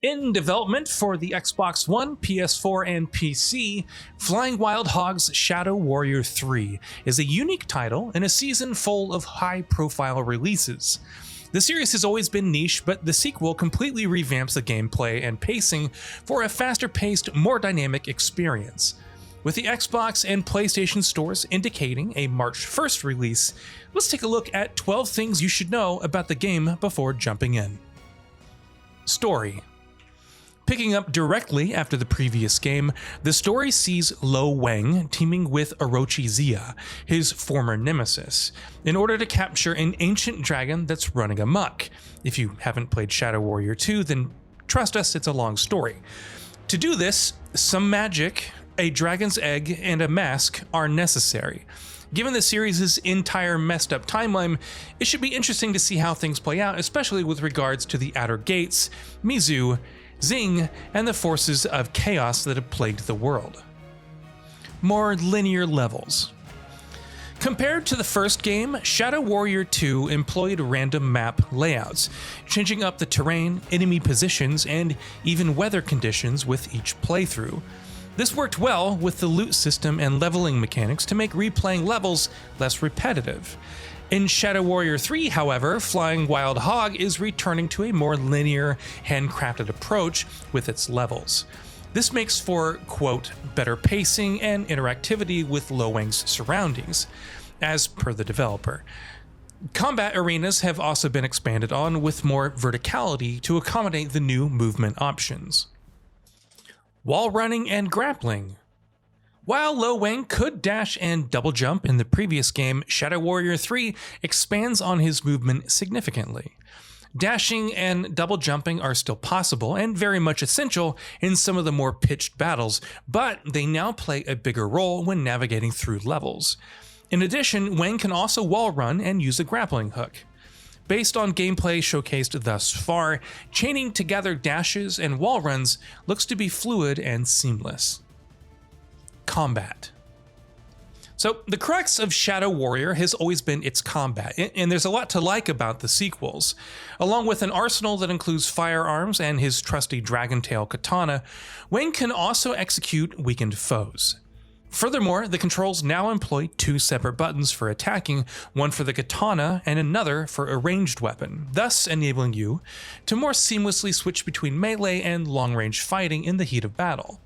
In development for the Xbox One, PS4, and PC, Flying Wild Hog's Shadow Warrior 3 is a unique title in a season full of high-profile releases. The series has always been niche, but the sequel completely revamps the gameplay and pacing for a faster-paced, more dynamic experience. With the Xbox and PlayStation stores indicating a March 1st release, let's take a look at 12 things you should know about the game before jumping in. Story. Picking up directly after the previous game, the story sees Lo Wang teaming with Orochi Zia, his former nemesis, in order to capture an ancient dragon that's running amok. If you haven't played Shadow Warrior 2, then trust us, it's a long story. To do this, some magic, a dragon's egg, and a mask are necessary. Given the series' entire messed up timeline, it should be interesting to see how things play out, especially with regards to the Outer Gates, Mizu, Xing, and the forces of chaos that have plagued the world. More linear levels. Compared to the first game, Shadow Warrior 2 employed random map layouts, changing up the terrain, enemy positions, and even weather conditions with each playthrough. This worked well with the loot system and leveling mechanics to make replaying levels less repetitive. In Shadow Warrior 3, however, Flying Wild Hog is returning to a more linear, handcrafted approach with its levels. This makes for, quote, better pacing and interactivity with Lo Wang's surroundings, as per the developer. Combat arenas have also been expanded on with more verticality to accommodate the new movement options. Wall running and grappling. While Lo Wang could dash and double jump in the previous game, Shadow Warrior 3 expands on his movement significantly. Dashing and double jumping are still possible and very much essential in some of the more pitched battles, but they now play a bigger role when navigating through levels. In addition, Wang can also wall run and use a grappling hook. Based on gameplay showcased thus far, chaining together dashes and wall runs looks to be fluid and seamless. Combat. So the crux of Shadow Warrior has always been its combat, and there's a lot to like about the sequels. Along with an arsenal that includes firearms and his trusty dragon tail katana, Wang can also execute weakened foes. Furthermore, the controls now employ two separate buttons for attacking, one for the katana and another for a ranged weapon, thus enabling you to more seamlessly switch between melee and long-range fighting in the heat of battle.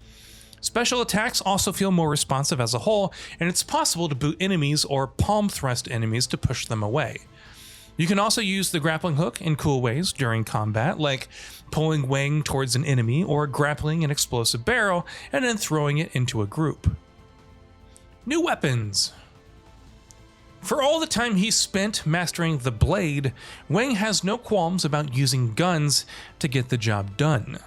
Special attacks also feel more responsive as a whole, and it's possible to boot enemies or palm thrust enemies to push them away. You can also use the grappling hook in cool ways during combat, like pulling Wang towards an enemy or grappling an explosive barrel and then throwing it into a group. New weapons. For all the time he's spent mastering the blade, Wang has no qualms about using guns to get the job done.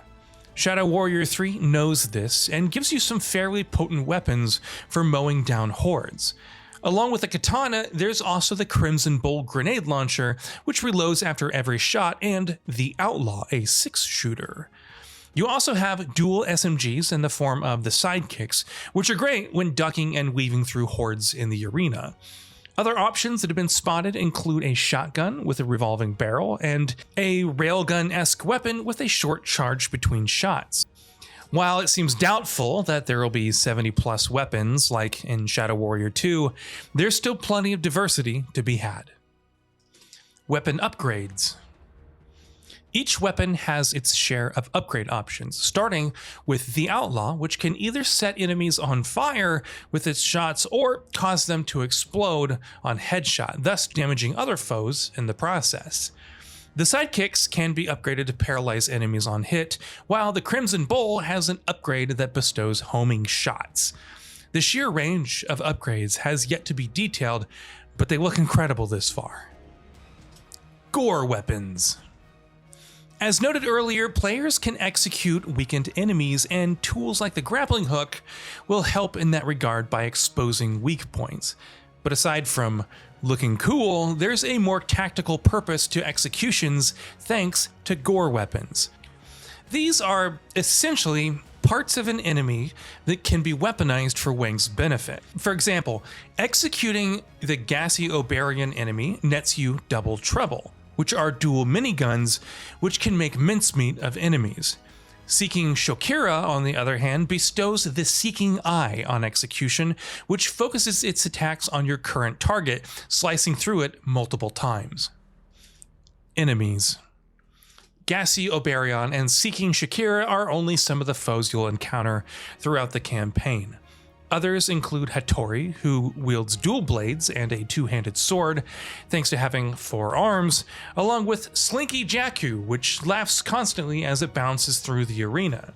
Shadow Warrior 3 knows this and gives you some fairly potent weapons for mowing down hordes. Along with the katana, there's also the Crimson Bowl grenade launcher, which reloads after every shot, and the Outlaw, a 6-shooter. You also have dual SMGs in the form of the sidekicks, which are great when ducking and weaving through hordes in the arena. Other options that have been spotted include a shotgun with a revolving barrel and a railgun-esque weapon with a short charge between shots. While it seems doubtful that there will be 70+ weapons like in Shadow Warrior 2, there's still plenty of diversity to be had. Weapon upgrades. Each weapon has its share of upgrade options, starting with the Outlaw, which can either set enemies on fire with its shots or cause them to explode on headshot, thus damaging other foes in the process. The sidekicks can be upgraded to paralyze enemies on hit, while the Crimson Bowl has an upgrade that bestows homing shots. The sheer range of upgrades has yet to be detailed, but they look incredible this far. Gore weapons. As noted earlier, players can execute weakened enemies, and tools like the grappling hook will help in that regard by exposing weak points. But aside from looking cool, there's a more tactical purpose to executions thanks to gore weapons. These are essentially parts of an enemy that can be weaponized for Wang's benefit. For example, executing the gassy Oberian enemy nets you double trouble, which are dual miniguns which can make mincemeat of enemies. Seeking Shokira, on the other hand, bestows the Seeking Eye on execution, which focuses its attacks on your current target, slicing through it multiple times. Enemies. Gassy Oberion and Seeking Shakira are only some of the foes you'll encounter throughout the campaign. Others include Hattori, who wields dual blades and a two-handed sword, thanks to having 4 arms, along with Slinky Jakku, which laughs constantly as it bounces through the arena.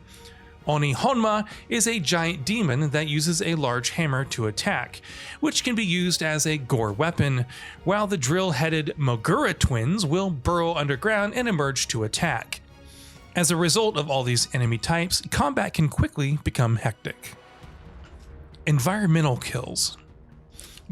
Oni Honma is a giant demon that uses a large hammer to attack, which can be used as a gore weapon, while the drill-headed Mogura twins will burrow underground and emerge to attack. As a result of all these enemy types, combat can quickly become hectic. Environmental kills.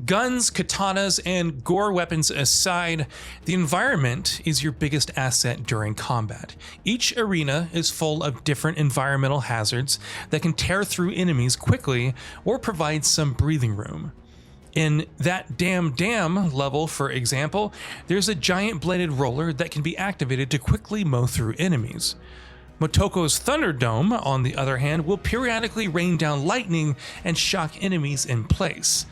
Guns, katanas, and gore weapons aside, the environment is your biggest asset during combat. Each arena is full of different environmental hazards that can tear through enemies quickly or provide some breathing room. In that dam level, for example, there's a giant bladed roller that can be activated to quickly mow through enemies. Motoko's Thunderdome, on the other hand, will periodically rain down lightning and shock enemies in place.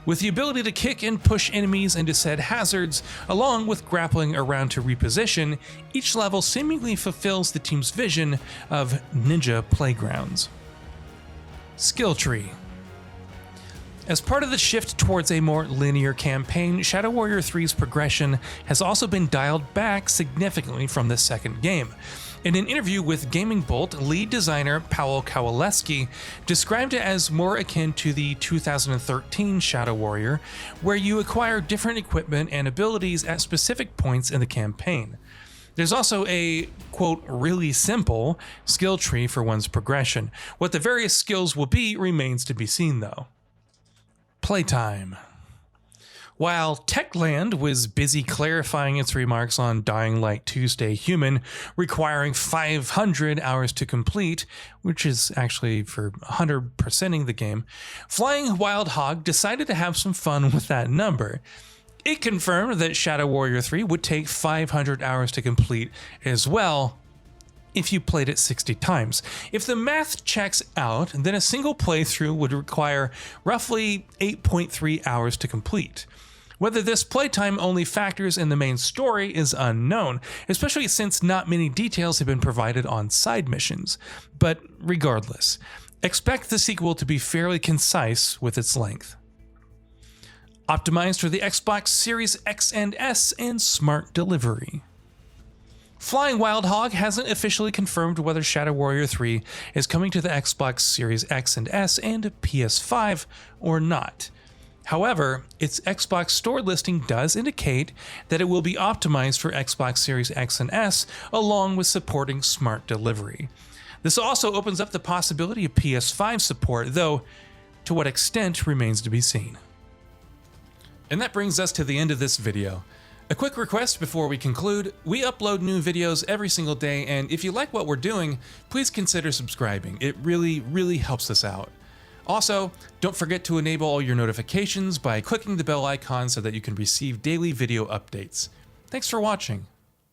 With the ability to kick and push enemies into said hazards, along with grappling around to reposition, each level seemingly fulfills the team's vision of ninja playgrounds. Skill tree. As part of the shift towards a more linear campaign, Shadow Warrior 3's progression has also been dialed back significantly from the second game. In an interview with Gaming Bolt, lead designer Paweł Kowaleski described it as more akin to the 2013 Shadow Warrior, where you acquire different equipment and abilities at specific points in the campaign. There's also a, quote, really simple skill tree for one's progression. What the various skills will be remains to be seen, though. Playtime. While Techland was busy clarifying its remarks on Dying Light 2 Stay Human, requiring 500 hours to complete, which is actually for 100%ing the game, Flying Wild Hog decided to have some fun with that number. It confirmed that Shadow Warrior 3 would take 500 hours to complete as well, if you played it 60 times. If the math checks out, then a single playthrough would require roughly 8.3 hours to complete. Whether this playtime only factors in the main story is unknown, especially since not many details have been provided on side missions. But regardless, expect the sequel to be fairly concise with its length. Optimized for the Xbox Series X and S and smart delivery. Flying Wild Hog hasn't officially confirmed whether Shadow Warrior 3 is coming to the Xbox Series X and S and PS5 or not. However, its Xbox Store listing does indicate that it will be optimized for Xbox Series X and S, along with supporting smart delivery. This also opens up the possibility of PS5 support, though to what extent remains to be seen. And that brings us to the end of this video. A quick request before we conclude: we upload new videos every single day, and if you like what we're doing, please consider subscribing. It really helps us out. Also, don't forget to enable all your notifications by clicking the bell icon so that you can receive daily video updates. Thanks for watching.